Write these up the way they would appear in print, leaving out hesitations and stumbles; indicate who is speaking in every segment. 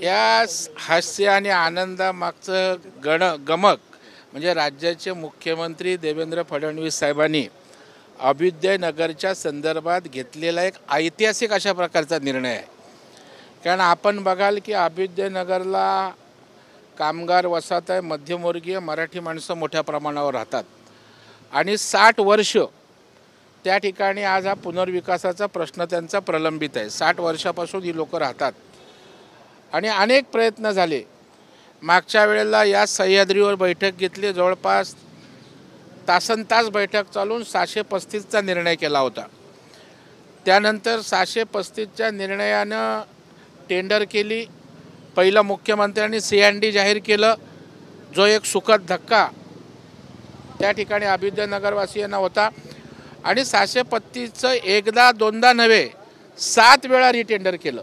Speaker 1: या हास्य आणि आनंदामागचं गमक म्हणजे राज्याचे मुख्यमंत्री देवेंद्र फडणवीस साहेबांनी अभ्युदयनगरच्या संदर्भात घेतलेला एक ऐतिहासिक अशा प्रकारचा निर्णय आहे. कारण आपण बघाल की अभ्युदयनगरला कामगार वसाहत आहे, मध्यमवर्गीय मराठी माणसं मोठ्या प्रमाणावर राहतात आणि 60 वर्ष त्या ठिकाणी आज हा पुनर्विकासाचा प्रश्न त्यांचा प्रलंबित आहे. 60 वर्षापासून ही लोक राहतात आणि अनेक प्रयत्न झाले. मागच्या वेळेला या सह्याद्रीवर बैठक घेतली, जवळपास तासनतास बैठक चालून 635चा निर्णय केला होता. त्यानंतर 635च्या निर्णयानं टेंडर केली. पहिलं मुख्यमंत्र्यांनी CND जाहीर केलं, जो एक सुखद धक्का त्या ठिकाणी अभ्युदयनगरवासियांना होता. आणि 635चं एकदा दोनदा नव्हे 7 वेळा रिटेंडर केलं.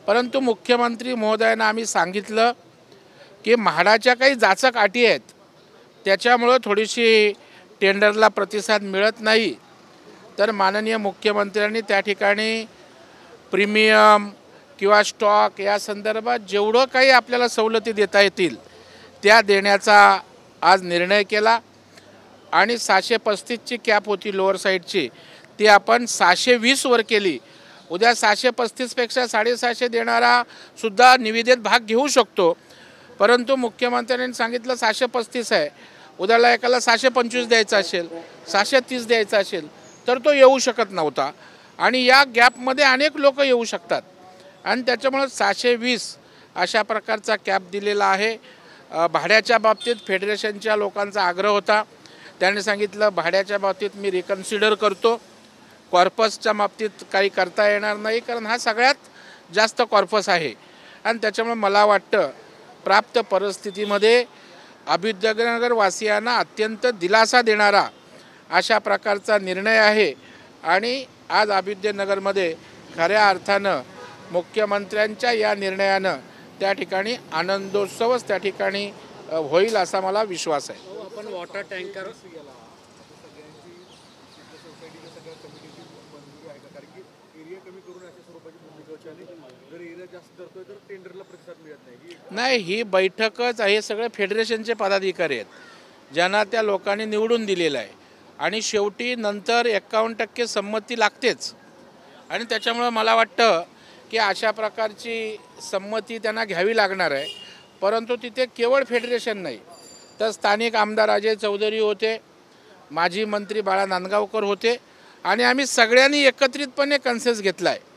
Speaker 1: परंतु मुख्यमंत्री महोदयांना आम्ही सांगितलं की म्हाडाच्या काही जाचक अटी आहेत, त्याच्यामुळं थोडीशी टेंडरला प्रतिसाद मिळत नाही. तर माननीय मुख्यमंत्र्यांनी त्या ठिकाणी प्रीमियम किंवा स्टॉक या संदर्भात जेवढं काही आपल्याला सवलती देता येतील त्या देण्याचा आज निर्णय केला. आणि 635ची कॅप होती लोअर साईडची, ती आपण 620वर केली. उद्या 635पेक्षा 650 देणारा सुद्धा निविदेत भाग घेऊ शकतो. परंतु मुख्यमंत्र्यांनी सांगितलं 635 आहे, उद्याला एकाला 625 द्यायचा असेल, 630 द्यायचा असेल तर तो येऊ शकत नव्हता. आणि या गॅपमध्ये अनेक लोक येऊ शकतात आणि त्याच्यामुळं 620 अशा प्रकारचा कॅप दिलेला आहे. भाड्याच्या बाबतीत फेडरेशनच्या लोकांचा आग्रह होता, त्यांनी सांगितलं भाड्याच्या बाबतीत मी रिकन्सिडर करतो, कॉर्पसच्या बाबतीत काही करता येणार नाही, कारण हा सगळ्यात जास्त कॉर्पस आहे. आणि त्याच्यामुळे मला वाटतं प्राप्त परिस्थितीमध्ये अभ्युदयनगर वासियांना अत्यंत दिलासा देणारा अशा प्रकारचा निर्णय आहे. आणि आज अभ्युदयनगरमध्ये खऱ्या अर्थानं मुख्यमंत्र्यांच्या या निर्णयानं त्या ठिकाणी आनंदोत्सवच त्या ठिकाणी होईल असा मला विश्वास आहे.
Speaker 2: आपण वॉटर टँकर
Speaker 1: नाही, ही बैठकच आहे, सगळे फेडरेशनचे पदाधिकारी आहेत ज्यांना त्या लोकांनी निवडून दिलेलं आहे. आणि शेवटी नंतर 51% संमती लागतेच. आणि त्याच्यामुळं मला वाटतं की अशा प्रकारची संमती त्यांना घ्यावी लागणार आहे. परंतु तिथे केवळ फेडरेशन नाही तर स्थानिक आमदार अजय चौधरी होते, माजी मंत्री बाळा नांदगावकर होते आणि आम्ही सगळ्यांनी एकत्रितपणे कन्सेन्स घेतला आहे.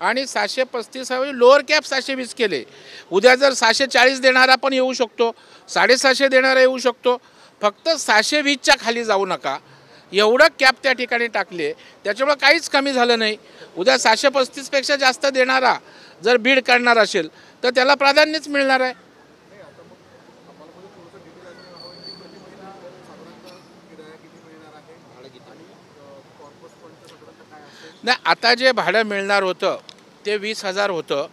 Speaker 1: आणि 635 लोअर कॅप 620 केले. उद्या जर 640 देणारा पण येऊ शकतो, 650 देणारा येऊ शकतो. फक्त 620च्या खाली जाऊ नका एवढं कॅप त्या ठिकाणी टाकले. त्याच्यामुळं काहीच कमी झालं नाही. उद्या 635पेक्षा जास्त देणारा जर बीड काढणार असेल तर त्याला प्राधान्यच मिळणार आहे. नाही, आता जे भाडं मिळणार होतं ते 20,000 होतं.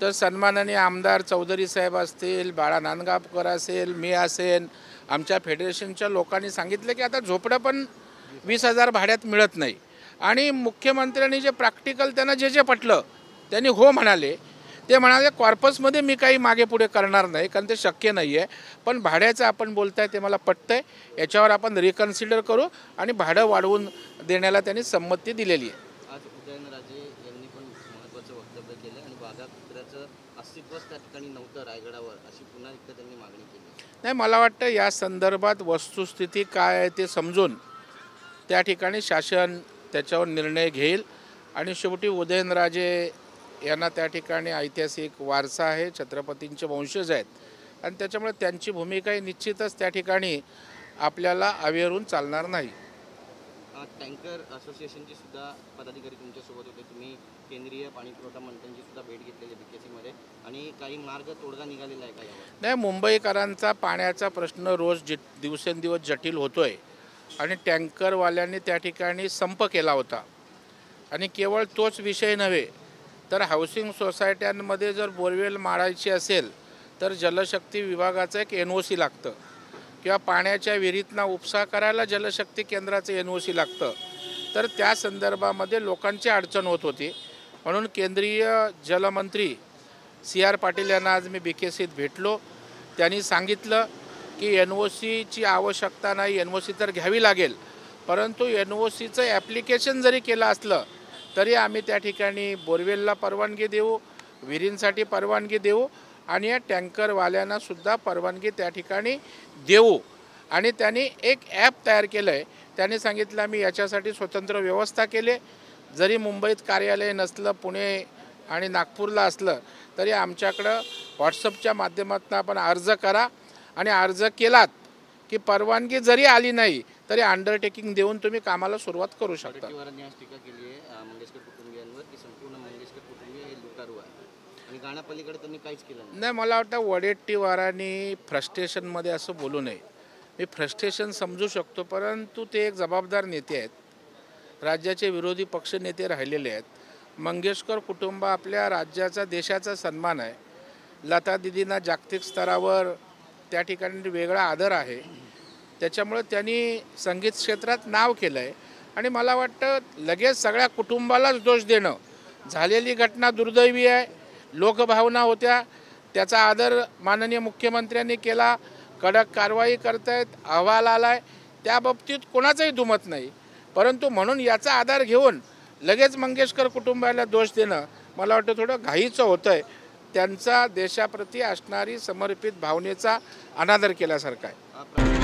Speaker 1: तर सन्माननीय आमदार चौधरी साहेब असतील, बाळा नांदगावकर असेल, मी असेल, आमच्या फेडरेशनच्या लोकांनी सांगितलं की आता झोपडं पण 20,000 भाड्यात मिळत नाही. आणि मुख्यमंत्र्यांनी जे प्रॅक्टिकल त्यांना जे पटलं त्यांनी हो म्हणाले. ते म्हणाले कॉर्पसमध्ये मी काही मागे पुढे करणार नाही कारण ते शक्य नाही आहे, पण भाड्याचं आपण बोलताय ते मला पटतं आहे, याच्यावर आपण रिकन्सिडर करू आणि भाडं वाढवून देण्याला त्यांनी संमती दिलेली आहे.
Speaker 2: आज उदयनराजे यांनी पण महत्त्वाचं वक्तव्य केलं आणि वाघा कुत्र्याचं अस्तित्वच त्या ठिकाणी नव्हतं रायगडावर, अशी पुन्हा एकदा त्यांनी मागणी केली.
Speaker 1: नाही, मला वाटतं या संदर्भात वस्तुस्थिती काय आहे ते समजून त्या ठिकाणी शासन त्याच्यावर निर्णय घेईल. आणि शेवटी उदयनराजे यांना त्या ठिकाणी ऐतिहासिक वारसा आहे, छत्रपतींचे वंशज आहेत आणि त्याच्यामुळे त्यांची भूमिका ही निश्चितच त्या ठिकाणी आपल्याला अवेरून चालणार नाही.
Speaker 2: टँकर असोसिएशनचे सुद्धा पदाधिकारी तुमच्यासोबत होते, तुम्ही केंद्रीय पाणी पुरवठा मंत्र्यांची सुद्धा भेट घेतलेली BKC आणि काही मार्ग तोडगा निघालेला आहे का यावर?
Speaker 1: नाही, मुंबईकरांचा पाण्याचा प्रश्न रोज दिवसेंदिवस जटिल होतो आहे आणि टँकरवाल्यांनी त्या ठिकाणी संप केला होता. आणि केवळ तोच विषय नव्हे तर हाऊसिंग सोसायट्यांमध्ये जर बोरवेल मारायची असेल तर जलशक्ती विभागाचं एक NOC लागतं किंवा पाण्याच्या विहिरीतना उपसा करायला जलशक्ती केंद्राचं NOC लागतं. तर त्या संदर्भामध्ये लोकांची अडचण होत होती. म्हणून केंद्रीय जलमंत्री CR पाटील यांना आज मी BKCत भेटलो. त्यांनी सांगितलं की NOCची आवश्यकता नाही, NOC तर घ्यावी लागेल, परंतु NOCचं ॲप्लिकेशन जरी केलं असलं तरी आम्ही त्या ठिकाणी बोरवेलला परवानगी देऊ, विहिरींसाठी परवानगी देऊ आणि या टँकरवाल्यांनासुद्धा परवानगी त्या ठिकाणी देऊ. आणि त्यांनी एक ॲप तयार केलं आहे. त्यांनी सांगितलं आम्ही याच्यासाठी स्वतंत्र व्यवस्था केली. जरी मुंबईत कार्यालय नसलं, पुणे आणि नागपूरला असलं तरी आमच्याकडं व्हॉट्सअपच्या माध्यमातून आपण अर्ज करा आणि अर्ज केलात की परवानगी जरी आली नाही तरी अंडरटेकिंग देऊन तुम्ही कामाला सुरुवात करू शकता.
Speaker 2: वडेट्टीवारांनी आज टीका केली आहे मंगेशकर कुटुंबियांवर की संपूर्ण मंगेशकर कुटुंबीय हे लुटारू आहे आणि गाण्यापलीकडे त्यांनी काहीच केलं नाही.
Speaker 1: नाही, मला वाटतं वडेट्टीवारांनी फ्रस्ट्रेशनमध्ये असं बोलू नये. मी फ्रस्ट्रेशन समजू शकतो, परंतु ते एक जबाबदार नेते आहेत, राज्याचे विरोधी पक्ष नेते राहिलेले आहेत. मंगेशकर कुटुंब आपल्या राज्याचा, देशाचा सन्मान आहे. लता दिदींना जागतिक स्तरावर त्या ठिकाणी वेगळा आदर आहे. त्याच्यामुळे त्यांनी संगीत क्षेत्रात नाव केलं आहे आणि मला वाटतं लगेच सगळ्या कुटुंबालाच दोष देणं, झालेली घटना दुर्दैवी आहे, लोकभावना होत्या, त्याचा आदर माननीय मुख्यमंत्र्यांनी केला, कडक कारवाई करतायत, अहवाल आला आहे, त्या बाबतीत कोणाचंही दुमत नाही. परंतु म्हणून याचा आधार घेऊन लगेच मंगेशकर कुटुंबाला दोष देणं मला वाटतं थोडं घाईचं होतं आहे. त्यांचा देशाप्रती असणारी समर्पित भावनेचा अनादर केल्यासारखा आहे.